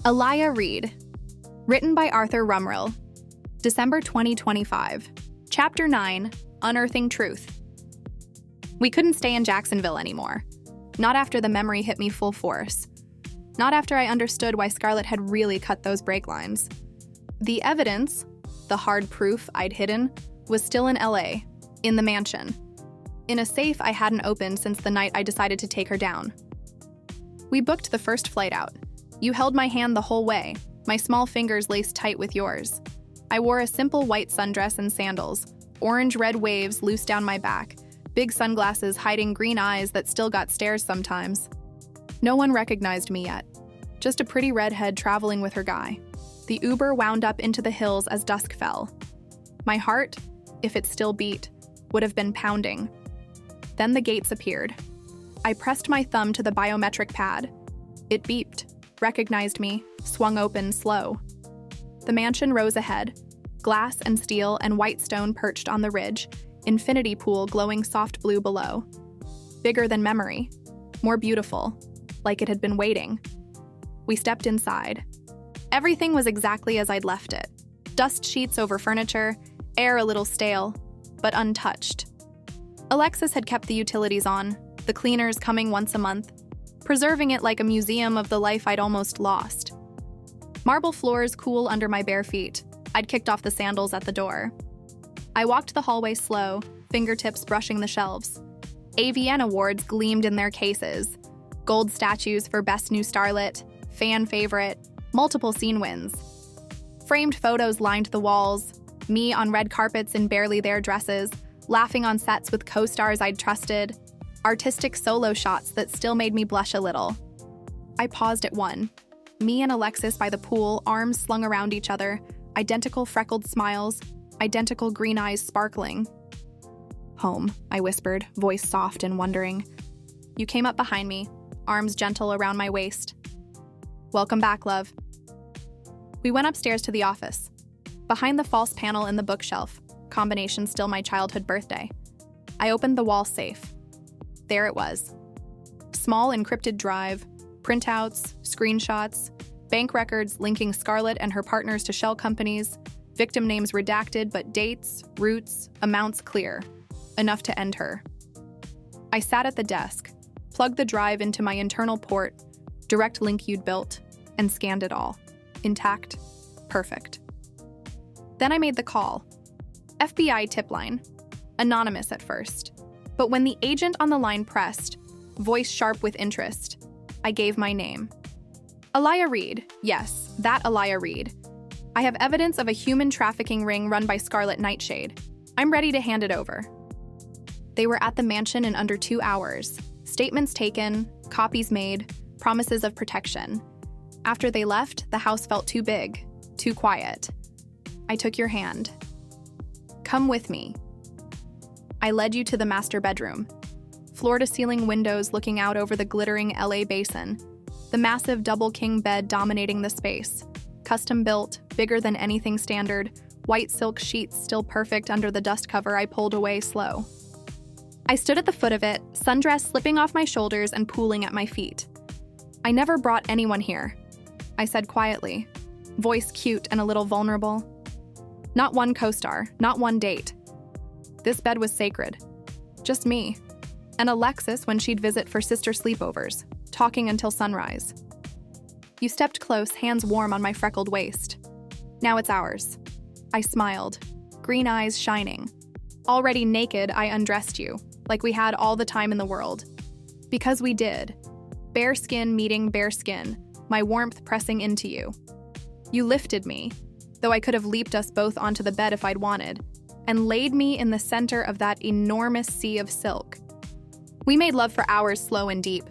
Alaya Reed. Written by Arthur Rumrill. December 2025. Chapter 9. Unearthing Truth. We couldn't stay in Jacksonville anymore. Not after the memory hit me full force. Not after I understood why Scarlett had really cut those brake lines. The evidence, the hard proof I'd hidden, was still in LA, in the mansion. In a safe I hadn't opened since the night I decided to take her down. We booked the first flight out. You held my hand the whole way, my small fingers laced tight with yours. I wore a simple white sundress and sandals, orange-red waves loose down my back, big sunglasses hiding green eyes that still got stares sometimes. No one recognized me yet. Just a pretty redhead traveling with her guy. The Uber wound up into the hills as dusk fell. My heart, if it still beat, would have been pounding. Then the gates appeared. I pressed my thumb to the biometric pad. It beeped, recognized me, swung open slow. The mansion rose ahead, glass and steel and white stone perched on the ridge, infinity pool glowing soft blue below. Bigger than memory, more beautiful, like it had been waiting. We stepped inside. Everything was exactly as I'd left it. Dust sheets over furniture, air a little stale, but untouched. Alexis had kept the utilities on, the cleaners coming once a month, preserving it like a museum of the life I'd almost lost. Marble floors cool under my bare feet. I'd kicked off the sandals at the door. I walked the hallway slow, fingertips brushing the shelves. AVN awards gleamed in their cases. Gold statues for Best New Starlet, fan favorite, multiple scene wins. Framed photos lined the walls, me on red carpets in barely there dresses, laughing on sets with co-stars I'd trusted, artistic solo shots that still made me blush a little. I paused at one. Me and Alexis by the pool, arms slung around each other, identical freckled smiles, identical green eyes sparkling. "Home," I whispered, voice soft and wondering. You came up behind me, arms gentle around my waist. "Welcome back, love." We went upstairs to the office. Behind the false panel in the bookshelf, combination still my childhood birthday. I opened the wall safe. There it was. Small encrypted drive, printouts, screenshots, bank records linking Scarlett and her partners to shell companies, victim names redacted but dates, routes, amounts clear. Enough to end her. I sat at the desk, plugged the drive into my internal port, direct link you'd built, and scanned it all. Intact. Perfect. Then I made the call. FBI tip line. Anonymous at first. But when the agent on the line pressed, voice sharp with interest, I gave my name. Alaya Reed. Yes, that Alaya Reed. I have evidence of a human trafficking ring run by Scarlett Nightshade. I'm ready to hand it over. They were at the mansion in under 2 hours. Statements taken, copies made, promises of protection. After they left, the house felt too big, too quiet. I took your hand. "Come with me." I led you to the master bedroom. Floor-to-ceiling windows looking out over the glittering LA basin. The massive double king bed dominating the space. Custom-built, bigger than anything standard, white silk sheets still perfect under the dust cover I pulled away slow. I stood at the foot of it, sundress slipping off my shoulders and pooling at my feet. "I never brought anyone here," I said quietly, voice cute and a little vulnerable. "Not one co-star, not one date. This bed was sacred. Just me. And Alexis when she'd visit for sister sleepovers, talking until sunrise." You stepped close, hands warm on my freckled waist. "Now it's ours." I smiled, green eyes shining. Already naked, I undressed you, like we had all the time in the world. Because we did. Bare skin meeting bare skin, my warmth pressing into you. You lifted me, though I could have leaped us both onto the bed if I'd wanted, and laid me in the center of that enormous sea of silk. We made love for hours slow and deep,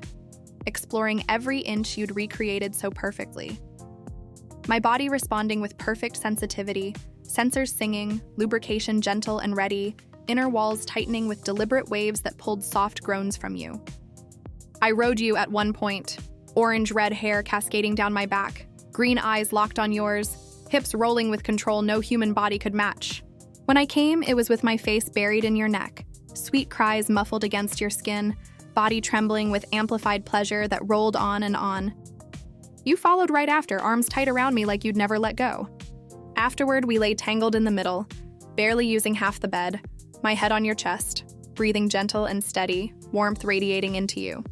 exploring every inch you'd recreated so perfectly. My body responding with perfect sensitivity, sensors singing, lubrication gentle and ready, inner walls tightening with deliberate waves that pulled soft groans from you. I rode you at one point, orange-red hair cascading down my back, green eyes locked on yours, hips rolling with control no human body could match. When I came, it was with my face buried in your neck, sweet cries muffled against your skin, body trembling with amplified pleasure that rolled on and on. You followed right after, arms tight around me like you'd never let go. Afterward, we lay tangled in the middle, barely using half the bed, my head on your chest, breathing gentle and steady, warmth radiating into you.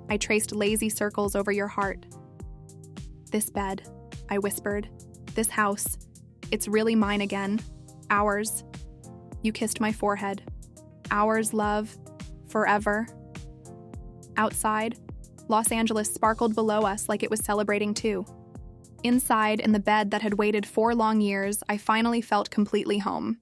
I traced lazy circles over your heart. This bed, I whispered. This house. It's really mine again. Ours. You kissed my forehead. Ours, love. Forever. Outside, Los Angeles sparkled below us like it was celebrating too. Inside, in the bed that had waited 4 long years, I finally felt completely home.